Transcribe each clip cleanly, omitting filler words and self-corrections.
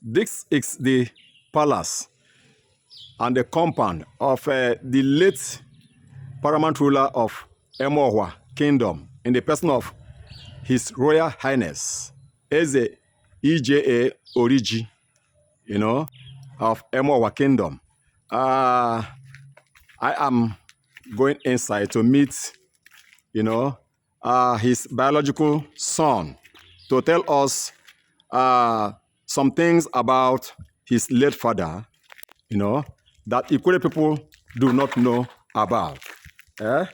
This is the palace and the compound of the late paramount ruler of Emohua Kingdom in the person of His Royal Highness Eze EJA Oriji, of Emohua Kingdom. I am going inside to meet, his biological son to tell us some things about his late father, that Ikure people do not know about. Eh?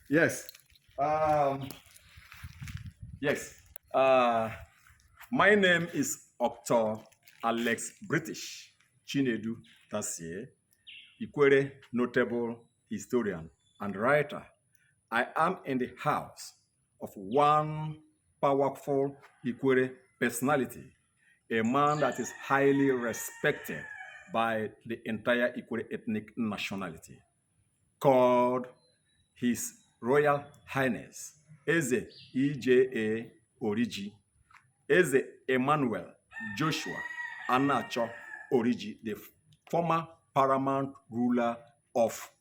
Yes. Yes. My name is Dr. Alex British Chinedu Tasie, Ikwere notable historian and writer. I am in the house of one powerful Ikwere personality, a man that is highly respected by the entire Ikwere ethnic nationality, called His Royal Highness Eze EJA Oriji, Eze Emmanuel Joshua Anacho Oriji, the former paramount ruler of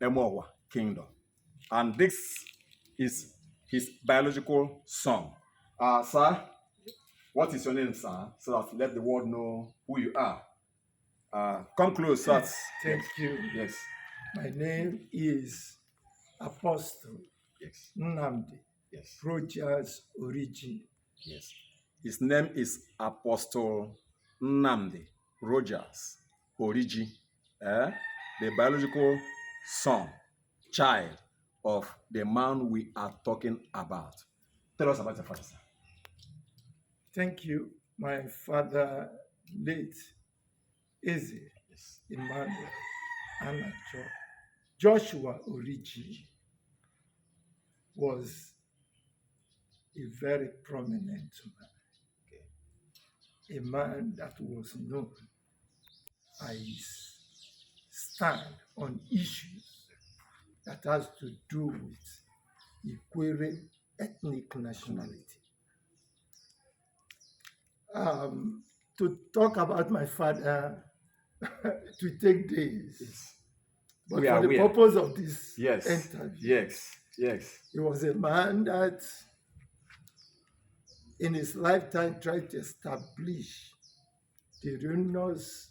Emohua Kingdom. And this is his biological son. Sir, what is your name, sir? So that let the world know who you are. Come close, sir. Thank you. Yes. My name is Apostle Yes. Nnamdi Yes. Rogers Oriji. Yes. His name is Apostle Nnamdi Rogers Oriji, the biological son, child of the man we are talking about. Tell us about your father, sir. Thank you. My father, late Eze Yes. Emmanuel Anacho Joshua Oriji, was a very prominent man. A man that was known by his stand on issues that has to do with Ikwere ethnic nationality. To talk about my father, to take days. Yes. But We for are the aware. purpose of this Yes. interview, Yes. he was a man that in his lifetime tried to establish the ruinous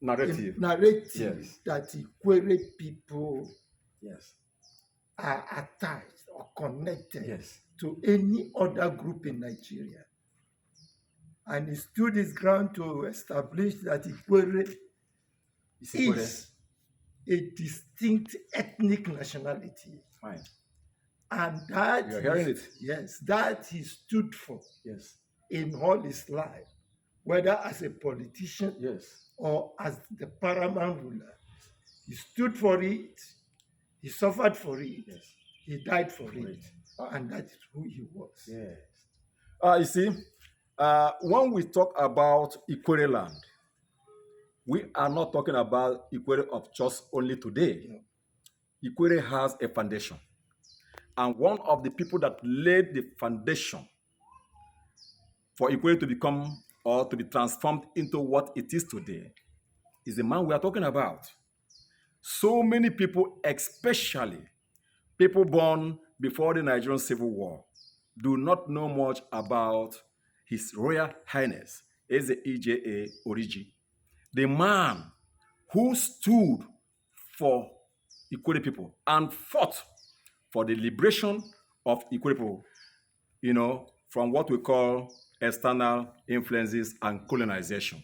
Narrative. Yes. that Ikwere people Yes. are attached or connected Yes. to any other group in Nigeria. And he stood his ground to establish that Ikwere is a distinct ethnic nationality. Fine. And that You're hearing it. Yes, that he stood for Yes. in all his life, whether as a politician Yes. or as the paramount ruler. He stood for it, he suffered for it, yes. He died for it. And that is who he was. Yes. You see, when we talk about Ikwere land, we are not talking about Ikwere of just only today. No. Ikwere has a foundation. And one of the people that laid the foundation for Ikwere to become or to be transformed into what it is today is the man we are talking about. So many people, especially people born before the Nigerian Civil War, do not know much about His Royal Highness Eze EJA Oriji, the man who stood for Ikwere people and fought for the liberation of Ikwere people, from what we call external influences and colonization.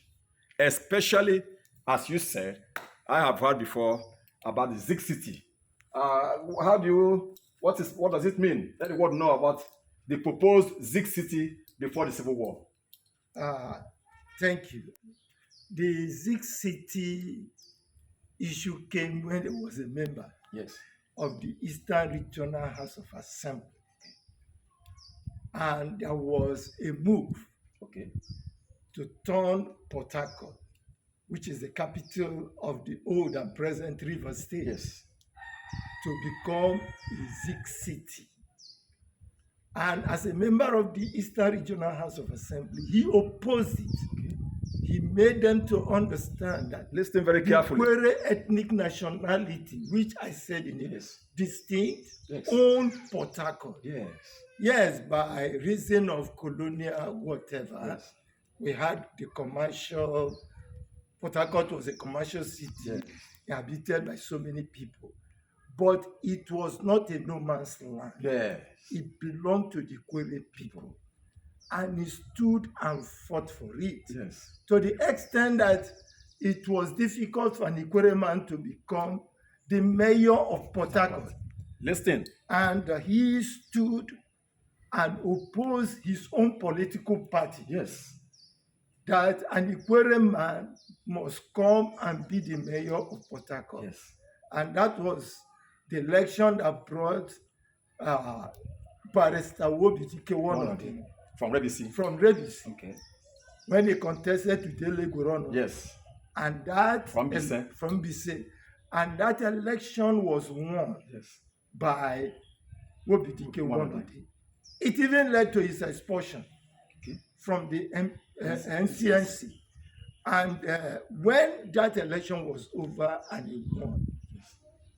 Especially, as you said, I have heard before about the Zik City. What does it mean? Let the world know about the proposed Zik City before the Civil War. Thank you. The Zik City issue came when there was a member of the Eastern Regional House of Assembly. And there was a move to turn Port Harcourt, which is the capital of the old and present Rivers State, to become a Zik City. And as a member of the Eastern Regional House of Assembly, he opposed it. He made them to understand that Listen very the carefully. Kwere ethnic nationality, which I said in Yes. a distinct, Yes. owned Port Harcourt. Yes. Yes, by reason of colonial whatever, Yes. we had the commercial, Port Harcourt was a commercial city Yes. inhabited by so many people. But it was not a no man's land. Yes. It belonged to the Kwere people. And he stood and fought for it. Yes. To the extent that it was difficult for an Ikwere man to become the mayor of Port Harcourt. Listen. And he stood and opposed his own political party. Yes. That an Ikwere man must come and be the mayor of Port Harcourt. Yes. And that was the election that brought Barrister Wobitike Wonode from Rebisi. From Rebisi. Okay. When he contested to Dele Gorono. Yes. And that from Bise. From Bise. And that election was won by Wobitike Wonode. It even led to his expulsion from the NCNC. And when that election was over and he won,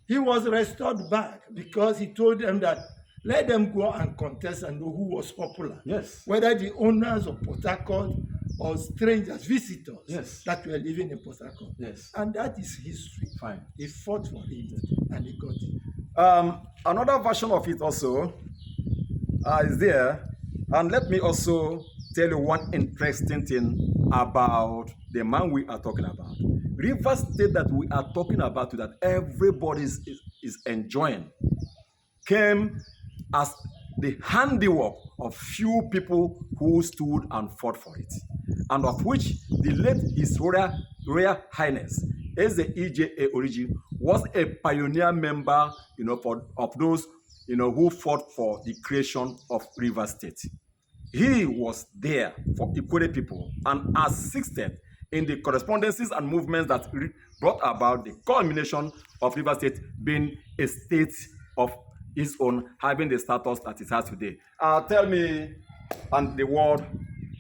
he was restored back because he told them that let them go and contest and know who was popular. Yes. Whether the owners of Port Harcourt or strangers, visitors that were living in Port Harcourt. Yes. And that is history. Fine. He fought for it and he got it. Another version of it also is there. And let me also tell you one interesting thing about the man we are talking about. River State that we are talking about, that everybody is enjoying, came as the handiwork of few people who stood and fought for it, and of which the late His Royal Highness Eze EJA Oriji was a pioneer member, of those, who fought for the creation of River State. He was there for Ikwere people and assisted in the correspondences and movements that brought about the culmination of River State being a state of its own, having the status that it has today. Tell me, and the world,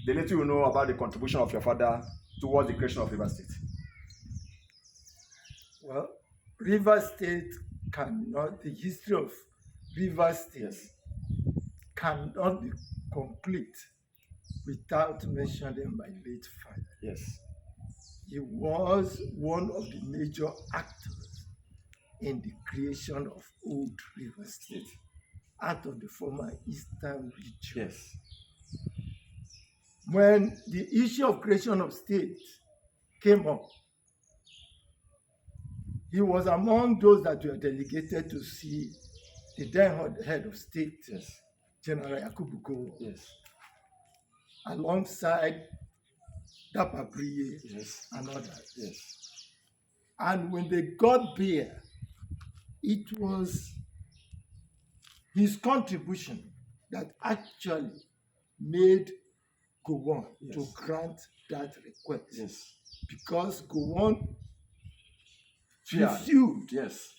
the little you know about the contribution of your father towards the creation of River State. Well, River State cannot, the history of River State cannot be complete without mentioning my late father. Yes. He was one of the major actors in the creation of Old River State out of the former Eastern region. Yes. When the issue of creation of states came up, he was among those that were delegated to see the then head of state, General Yakubu Gowon, alongside Dapabriye and others. Yes. And when they got there, it was his contribution that actually made Gowon to grant that request. Yes. Because Gowon refused. Yes.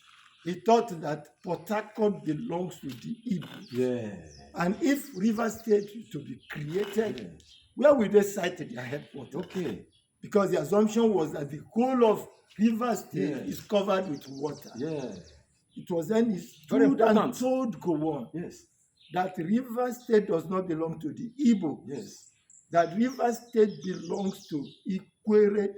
He thought that Port Harcourt belongs to the Igbo. Yes. And if River State is to be created, where will they site their headquarters? Okay. Because the assumption was that the whole of River State is covered with water. Yes. It was then he stood and told Gowon that River State does not belong to the Igbo. Yes. That River State belongs to Ikwere,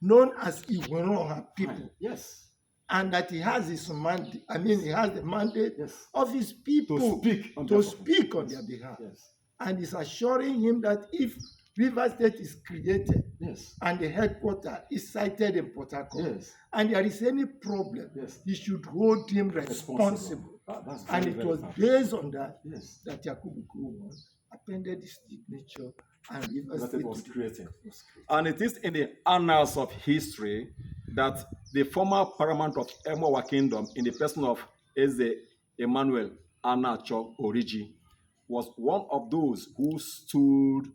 known as Iweroha people. Yes. And that he has his mandate, he has the mandate of his people to speak on their behalf. Yes. And he's assuring him that if River State is created and the headquarters is sited in Port Harcourt, and there is any problem, he should hold him responsible. And it was based on that that Yakubu Gowon appended his signature and River State was created. And it is in the annals of history that the former paramount of Emohua Kingdom, in the person of Eze Emmanuel Anacho Oriji, was one of those who stood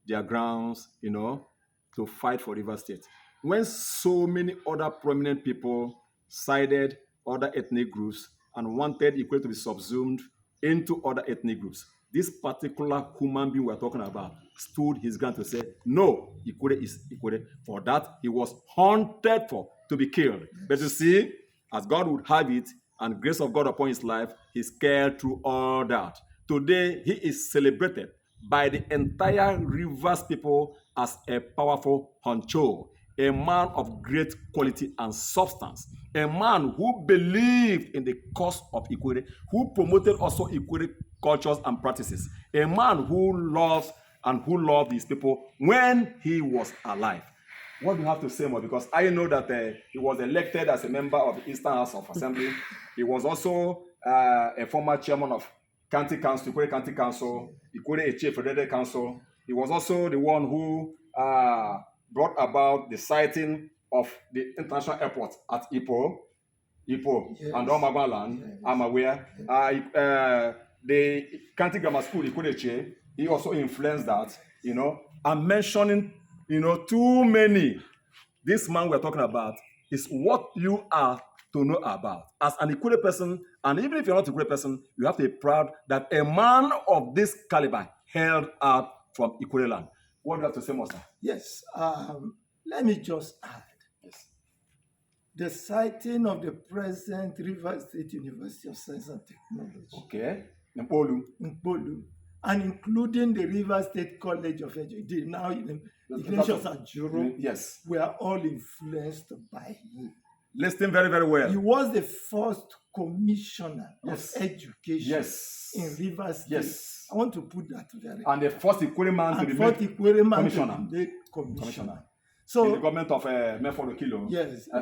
their grounds, to fight for River State. When so many other prominent people sided other ethnic groups and wanted Ikwere to be subsumed into other ethnic groups, this particular human being we're talking about stood his ground to say, no, Ikure is Ikure. For that, he was hunted for to be killed. Yes. But you see, as God would have it, and grace of God upon his life, he scared through all that. Today, he is celebrated by the entire Rivers people as a powerful honcho, a man of great quality and substance, a man who believed in the cause of Ikwere, who promoted also Ikwere cultures and practices, a man who loves and who loved his people when he was alive. What do you have to say more? Because I know that he was elected as a member of the Eastern House of Assembly. He was also a former chairman of County Council, Ikwere County Council, Ikwere Eche Federal Council. He was also the one who brought about the siting of the international airport at Ipo, yes. And Omagbaland, yes. I'm aware. Yes. The County Grammar School, Ikwere Eche, he also influenced that, I'm mentioning, too many. This man we're talking about is what you are to know about. As an Ikwere person, and even if you're not a Ikwere person, you have to be proud that a man of this caliber held out from Ikwere land. What do you have to say, Mosa? Yes, let me just add. Yes. The siting of the present Rivers State University of Science and Technology. Okay. Nkpolu. And including the Rivers State College of Education, now Ignatius and Juro, yes, were all influenced by him. Listen very, very well. He was the first commissioner, yes, of education, yes, in Rivers State. Yes. I want to put that very and the first Ikwere man to be made commissioner. So in the government of Mefolo, yes, the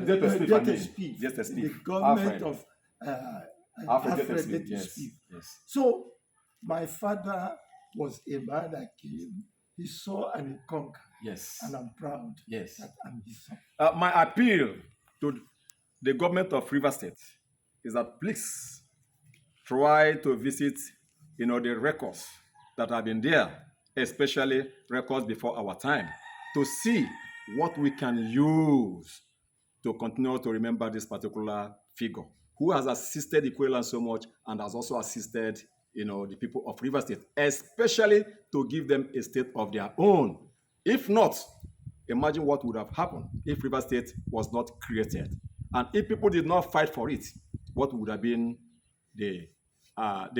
government of Alfred, yes. So my father was a man that came, he saw and he conquered. Yes. And I'm proud, yes, that I'm his son. My appeal to the government of Rivers State is that please try to visit, the records that have been there, especially records before our time, to see what we can use to continue to remember this particular figure who has assisted Ikwere so much and has also assisted, the people of Rivers State, especially to give them a state of their own. If not, imagine what would have happened if Rivers State was not created. And if people did not fight for it, what would have been the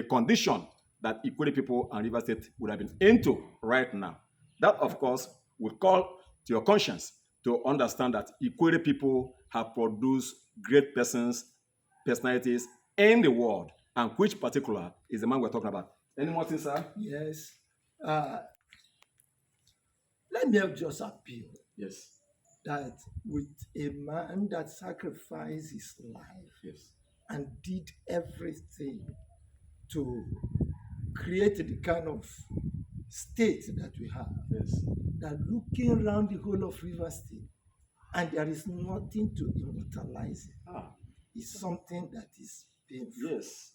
condition that Ikwere people and Rivers State would have been into right now? That, of course, would call to your conscience to understand that Ikwere people have produced great personalities in the world, and which particular is the man we're talking about. Any more things, sir? Yes. Let me just appeal. Yes. That with a man that sacrificed his life, yes, and did everything to create the kind of state that we have, yes, that looking around the whole of Rivers State, and there is nothing to immortalize it, is something that is painful. Yes.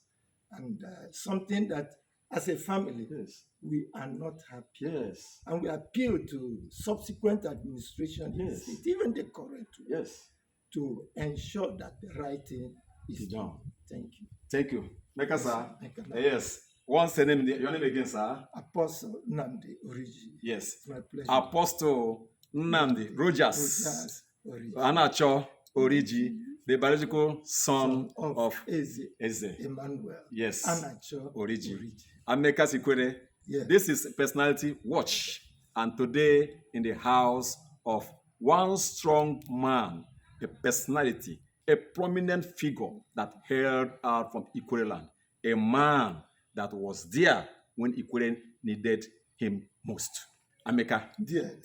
And something that, as a family, yes, we are not happy. Yes. And we appeal to subsequent administration, yes, even the current one, yes, to ensure that the right thing is done. Thank you. Thank you. Meka, sir. Yes. Once your name again, sir? Apostle Nnamdi Oriji. Yes. It's my pleasure. Apostle Nnamdi Rogers Anacho Oriji, the biological son of Eze Emmanuel. Yes. Anacho Oriji. Ameka Sikwere. Yes. This is Personality Watch. And today, in the house of one strong man, a personality, a prominent figure that held out from Ikwere land, a man that was there when Ikwere needed him most. Ameka. Dear.